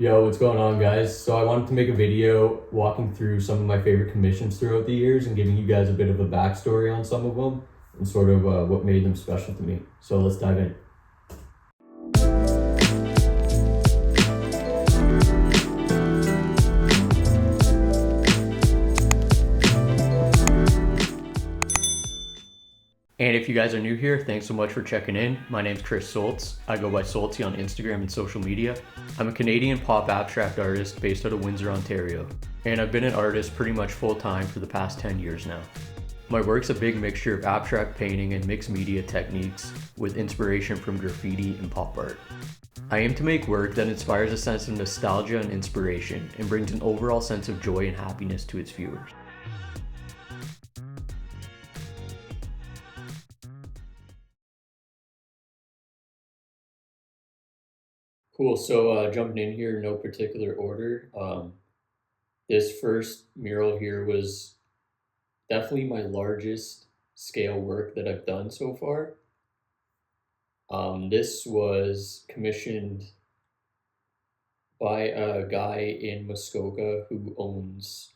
Yo, what's going on, guys? So I wanted to make a video walking through some of my favorite commissions throughout the years and giving you guys a bit of a backstory on some of them and sort of what made them special to me. So let's dive in. And if you guys are new here, thanks so much for checking in. My name's Solczy. I go by Solczy on Instagram and social media. I'm a Canadian pop abstract artist based out of Windsor, Ontario. And I've been an artist pretty much full time for the past 10 years now. My work's a big mixture of abstract painting and mixed media techniques with inspiration from graffiti and pop art. I aim to make work that inspires a sense of nostalgia and inspiration and brings an overall sense of joy and happiness to its viewers. Cool. So jumping in here, no particular order. This first mural here was definitely my largest scale work that I've done so far. This was commissioned by a guy in Muskoka who owns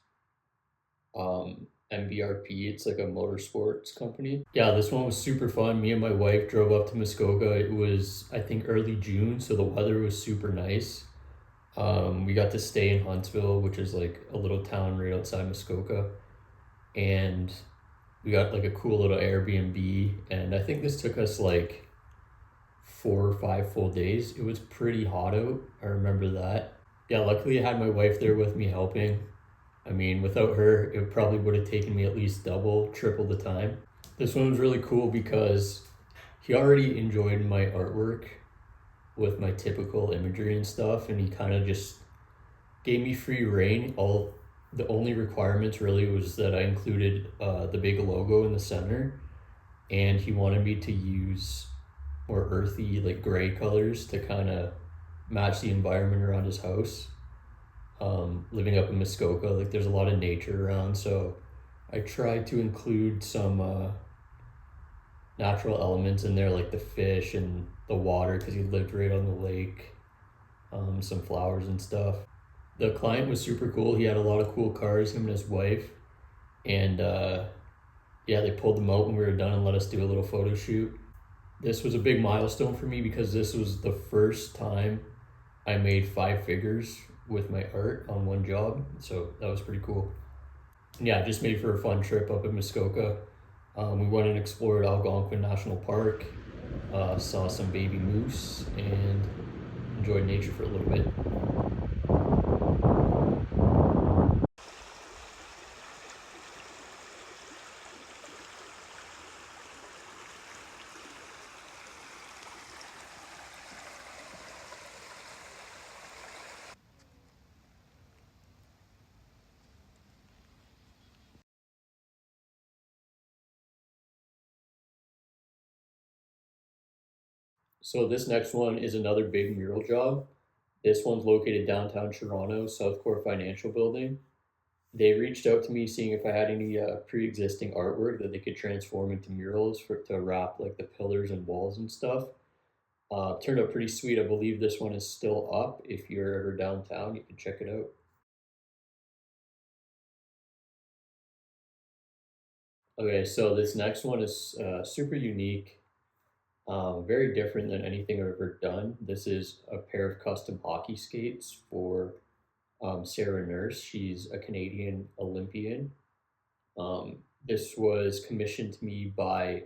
MBRP. It's like a motorsports company. Yeah, this one was super fun. Me and my wife drove up to Muskoka. It was, I think, early June, so the weather was super nice. We got to stay in Huntsville, which is like a little town right outside Muskoka, and we got like a cool little Airbnb. And I think this took us like 4 or 5 full days. It was pretty hot out. I remember that. Yeah, luckily I had my wife there with me helping. I mean, without her, it probably would have taken me at least double, triple the time. This one was really cool because he already enjoyed my artwork with my typical imagery and stuff, and he kind of just gave me free reign. The only requirements really was that I included the big logo in the center, and he wanted me to use more earthy, like gray colors to kind of match the environment around his house. Living up in Muskoka, like there's a lot of nature around, so I tried to include some natural elements in there, like the fish and the water, because he lived right on the lake. Some flowers and stuff. The client was super cool. He had a lot of cool cars, him and his wife, and yeah, they pulled them out when we were done and let us do a little photo shoot. This was a big milestone for me because this was the first time I made 5 figures with my art on one job, so that was pretty cool. And yeah, just made for a fun trip up in Muskoka. We went and explored Algonquin National Park, saw some baby moose, and enjoyed nature for a little bit. So this next one is another big mural job. This one's located downtown Toronto, Southcore Financial Building. They reached out to me seeing if I had any pre-existing artwork that they could transform into murals to wrap like the pillars and walls and stuff. Turned out pretty sweet. I believe this one is still up. If you're ever downtown, you can check it out. Okay, so this next one is super unique, very different than anything I've ever done. This is a pair of custom hockey skates for Sarah Nurse. She's a Canadian Olympian. This was commissioned to me by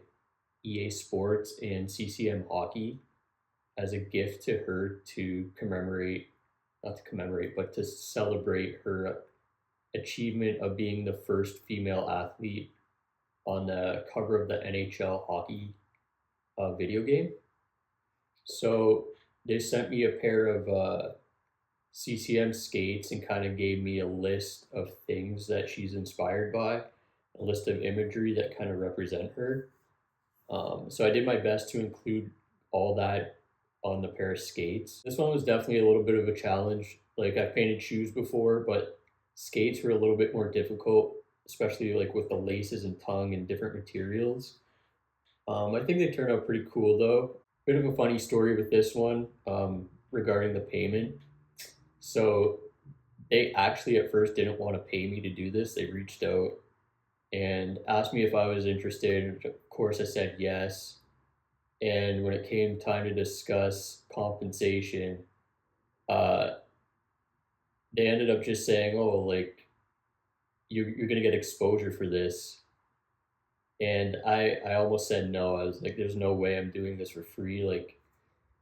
EA Sports and CCM Hockey as a gift to her to commemorate, not to commemorate, but to celebrate her achievement of being the first female athlete on the cover of the NHL hockey video game. So they sent me a pair of CCM skates and kind of gave me a list of things that she's inspired by, a list of imagery that kind of represent her. So I did my best to include all that on the pair of skates. This one was definitely a little bit of a challenge. Like I've painted shoes before, but skates were a little bit more difficult, especially like with the laces and tongue and different materials. I think they turned out pretty cool though. Bit of a funny story with this one regarding the payment. So they actually at first didn't want to pay me to do this. They reached out and asked me if I was interested. And of course, I said yes. And when it came time to discuss compensation, uh, they ended up just saying, "Oh, like you're gonna get exposure for this." And I almost said no. I was like, "There's no way I'm doing this for free." Like,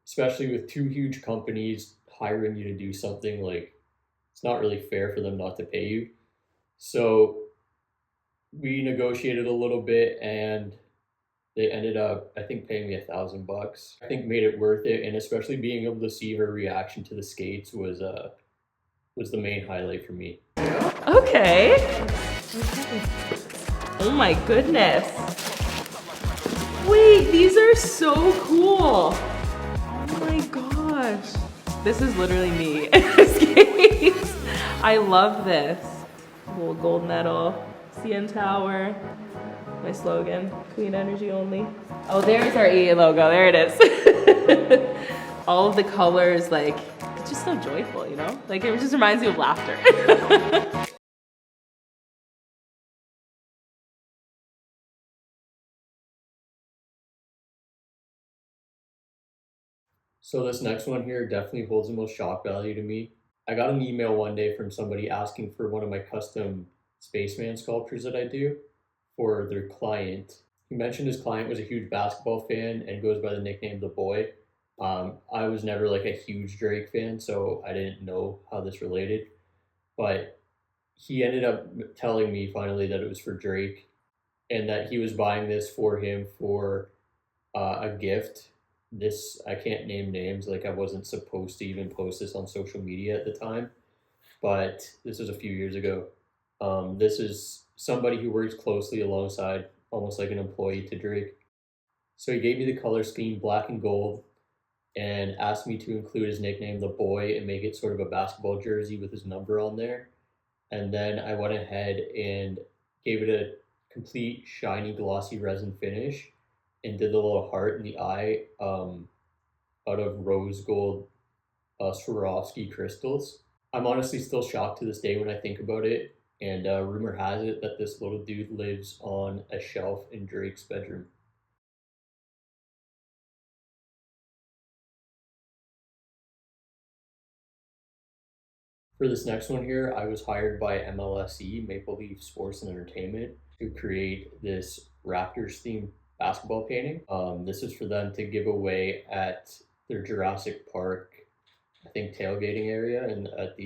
especially with two huge companies hiring you to do something, like it's not really fair for them not to pay you. So we negotiated a little bit, and they ended up, I think, paying me $1,000. I think made it worth it, and especially being able to see her reaction to the skates was the main highlight for me. Okay. Oh my goodness. Wait, these are so cool. Oh my gosh. This is literally me. Skates. I love this. Little gold medal, CN Tower. My slogan, clean energy only. Oh, there's our EA logo, there it is. All of the colors, like, it's just so joyful, you know? Like, it just reminds you of laughter. So this next one here definitely holds the most shock value to me. I got an email one day from somebody asking for one of my custom spaceman sculptures that I do for their client. He mentioned his client was a huge basketball fan and goes by the nickname The Boy. I was never like a huge Drake fan, so I didn't know how this related. But he ended up telling me finally that it was for Drake and that he was buying this for him for a gift. This, I can't name names, like I wasn't supposed to even post this on social media at the time, but this was a few years ago. This is somebody who works closely alongside, almost like an employee to Drake. So he gave me the color scheme black and gold and asked me to include his nickname, The Boy, and make it sort of a basketball jersey with his number on there. And then I went ahead and gave it a complete shiny glossy resin finish and did the little heart in the eye out of rose gold Swarovski crystals. I'm honestly still shocked to this day when I think about it. And rumor has it that this little dude lives on a shelf in Drake's bedroom. For this next one here, I was hired by MLSE, Maple Leaf Sports and Entertainment, to create this Raptors themed basketball painting. This is for them to give away at their Jurassic Park, I think, tailgating area and at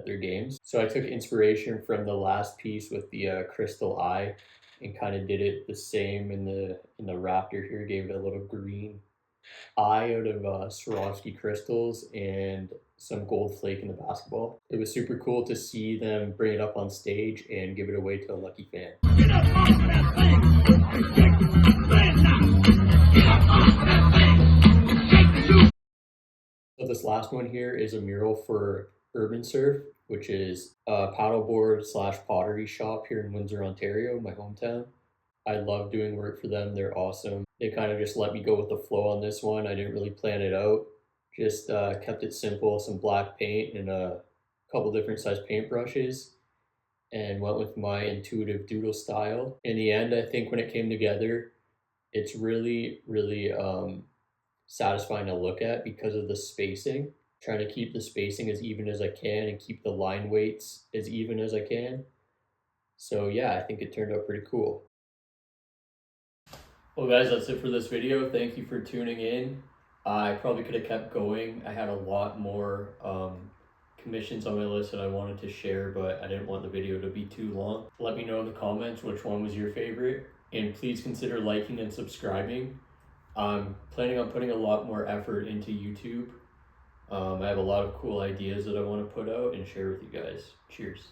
their games. So I took inspiration from the last piece with the crystal eye and kind of did it the same in the Raptor here. Gave it a little green eye out of Swarovski crystals and some gold flake in the basketball. It was super cool to see them bring it up on stage and give it away to a lucky fan. Get up off that thing. Get up off that thing. So this last one here is a mural for Urban Surf, which is a paddleboard slash pottery shop here in Windsor, Ontario, my hometown. I love doing work for them. They're awesome. They kind of just let me go with the flow on this one. I didn't really plan it out. Just kept it simple, some black paint and a couple different size paintbrushes, and went with my intuitive doodle style. In the end, I think when it came together, it's really, really satisfying to look at because of the spacing. Trying to keep the spacing as even as I can and keep the line weights as even as I can. So yeah, I think it turned out pretty cool. Well guys, that's it for this video. Thank you for tuning in. I probably could have kept going. I had a lot more commissions on my list that I wanted to share, but I didn't want the video to be too long. Let me know in the comments which one was your favorite, and please consider liking and subscribing. I'm planning on putting a lot more effort into YouTube. I have a lot of cool ideas that I want to put out and share with you guys. Cheers.